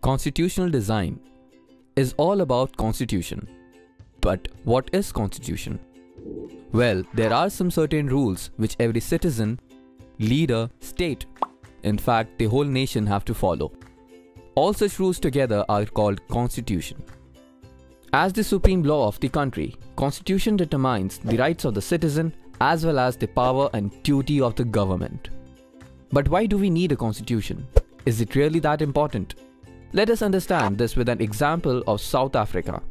Constitutional design is all about constitution. But what is constitution? Well, there are some certain rules which every citizen, leader, state, in fact the whole nation have to follow. All such rules together are called constitution. As the supreme law of the country, constitution determines the rights of the citizen as well as the power and duty of the government. But why do we need a constitution? Is it really that important? Let us understand this with an example of South Africa.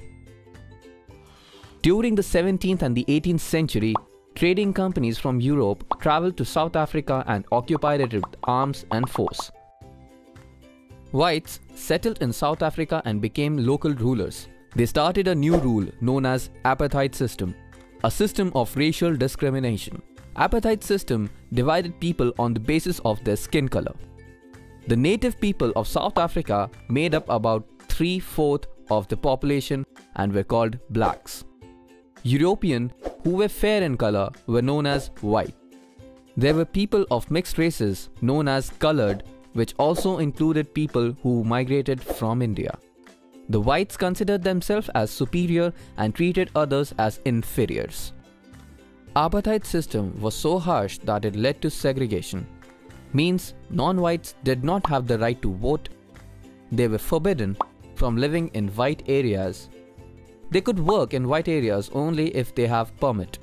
During the 17th and the 18th century, trading companies from Europe traveled to South Africa and occupied it with arms and force. Whites settled in South Africa and became local rulers. They started a new rule known as apartheid system, a system of racial discrimination. Apartheid system divided people on the basis of their skin color. The native people of South Africa made up about 3/4 of the population and were called blacks. Europeans who were fair in color were known as white. There were people of mixed races known as colored, which also included people who migrated from India. The whites considered themselves as superior and treated others as inferiors. Apartheid system was so harsh that it led to segregation. Means non-whites did not have the right to vote. They were forbidden from living in white areas. They could work in white areas only if they have permit.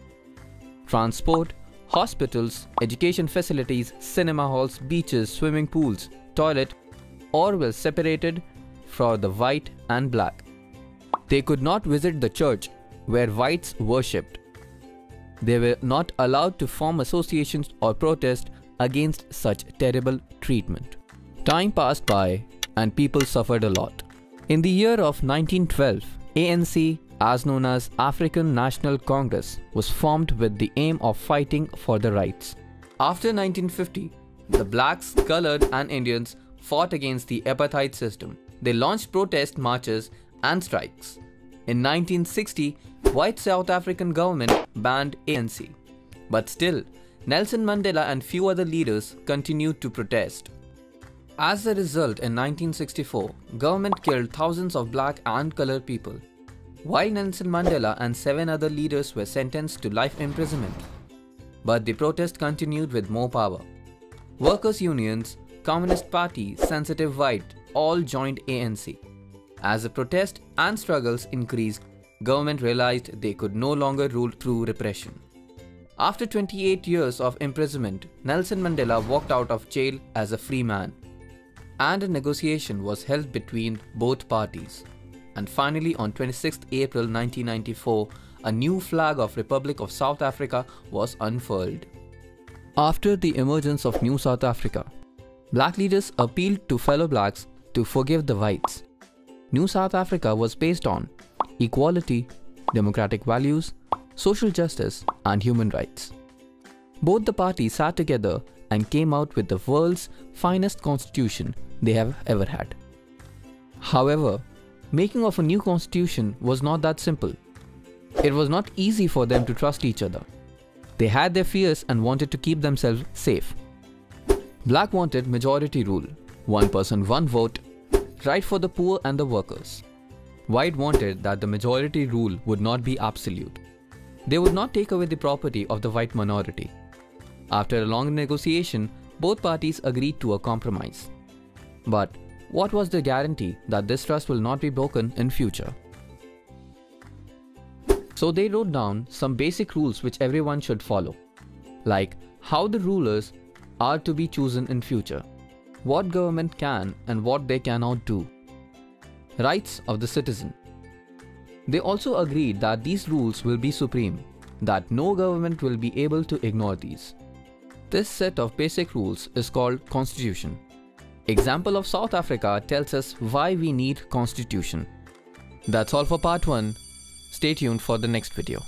Transport, hospitals, education facilities, cinema halls, beaches, swimming pools, toilet, all were separated for the white and black. They could not visit the church where whites worshipped. They were not allowed to form associations or protest against such terrible treatment. Time passed by and people suffered a lot. In the year of 1912, ANC, as known as African National Congress, was formed with the aim of fighting for the rights. After 1950, the blacks, colored and Indians fought against the apartheid system. They launched protest marches and strikes. In 1960, white South African government banned ANC. But still, Nelson Mandela and few other leaders continued to protest. As a result, in 1964, government killed thousands of black and colored people, while Nelson Mandela and 7 other leaders were sentenced to life imprisonment. But the protest continued with more power. Workers' unions, Communist Party, Sensitive White all joined ANC. As the protest and struggles increased, government realized they could no longer rule through repression. After 28 years of imprisonment, Nelson Mandela walked out of jail as a free man, and a negotiation was held between both parties. And finally, on 26th April 1994, a new flag of Republic of South Africa was unfurled. After the emergence of New South Africa, black leaders appealed to fellow blacks to forgive the whites. New South Africa was based on equality, democratic values, social justice and human rights. Both the parties sat together and came out with the world's finest constitution they have ever had. However, making of a new constitution was not that simple. It was not easy for them to trust each other. They had their fears and wanted to keep themselves safe. Black wanted majority rule, one person, one vote, right for the poor and the workers. White wanted that the majority rule would not be absolute. They would not take away the property of the white minority. After a long negotiation, both parties agreed to a compromise. But what was the guarantee that this trust will not be broken in future? So they wrote down some basic rules which everyone should follow, like how the rulers are to be chosen in future, what government can and what they cannot do, rights of the citizen. They also agreed that these rules will be supreme, that no government will be able to ignore these. This set of basic rules is called Constitution. Example of South Africa tells us why we need Constitution. That's all for part 1. Stay tuned for the next video.